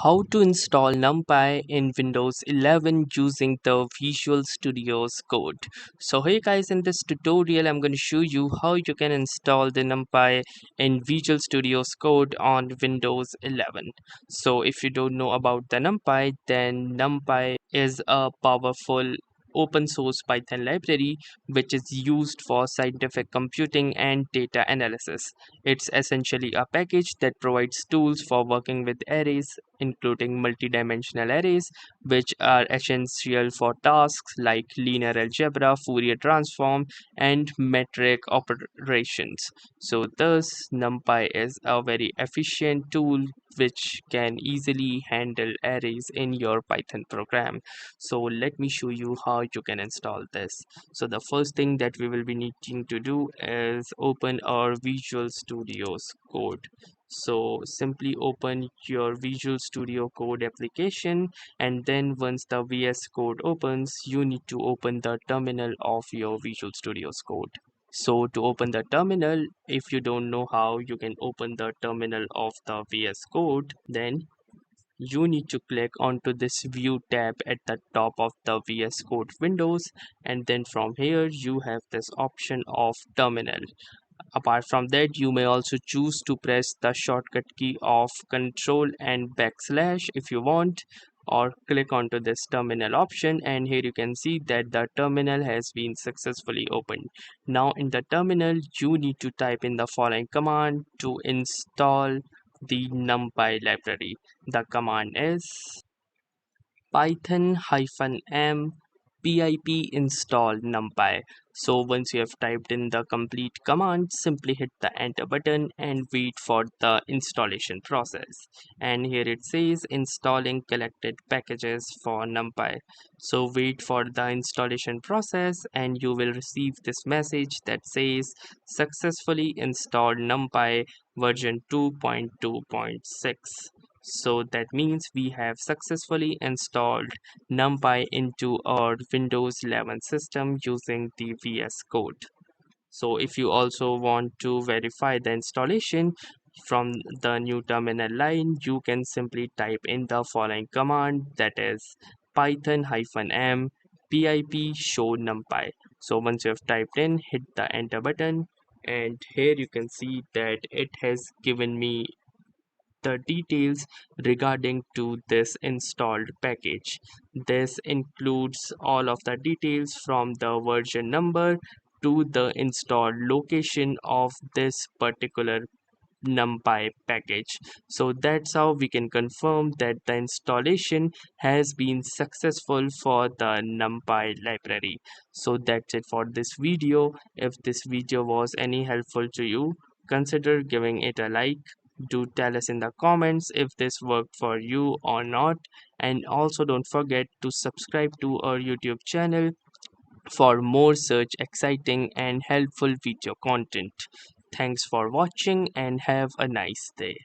How to install NumPy in Windows 11 using the Visual Studio's code. So hey guys, in this tutorial I'm going to show you how you can install the NumPy in Visual Studio's code on Windows 11. So if you don't know about the NumPy, then NumPy is a powerful open source Python library which is used for scientific computing and data analysis. It's essentially a package that provides tools for working with arrays, including multidimensional arrays, which are essential for tasks like linear algebra, Fourier transform, and metric operations. So, thus, NumPy is a very efficient tool which can easily handle arrays in your Python program. So let me show you how you can install this. So the first thing that we will be needing to do is open our Visual Studio's code. So simply open your Visual Studio Code application, and then once the VS Code opens, you need to open the terminal of your Visual Studio's code. So to open the terminal, if you don't know how you can open the terminal of the VS Code, then you need to click onto this view tab at the top of the VS Code windows, and then from here you have this option of terminal. Apart from that, you may also choose to press the shortcut key of control and backslash if you want, or click onto this terminal option, and here you can see that the terminal has been successfully opened. Now in the terminal you need to type in the following command to install the NumPy library. The command is python-m pip install numpy. So once you have typed in the complete command, simply hit the enter button and wait for the installation process. And here it says installing collected packages for numpy. So wait for the installation process and you will receive this message that says successfully installed numpy version 2.2.6. So that means we have successfully installed NumPy into our Windows 11 system using the VS Code. So if you also want to verify the installation from the new terminal line, you can simply type in the following command, that is python-m pip show numpy. So once you have typed in, hit the enter button, and here you can see that it has given me the details regarding to this installed package. This includes all of the details from the version number to the installed location of this particular NumPy package. So that's how we can confirm that the installation has been successful for the NumPy library. So that's it for this video. If this video was any helpful to you, consider giving it a like. Do tell us in the comments if this worked for you or not, and also don't forget to subscribe to our YouTube channel for more such exciting and helpful video content. Thanks for watching and have a nice day.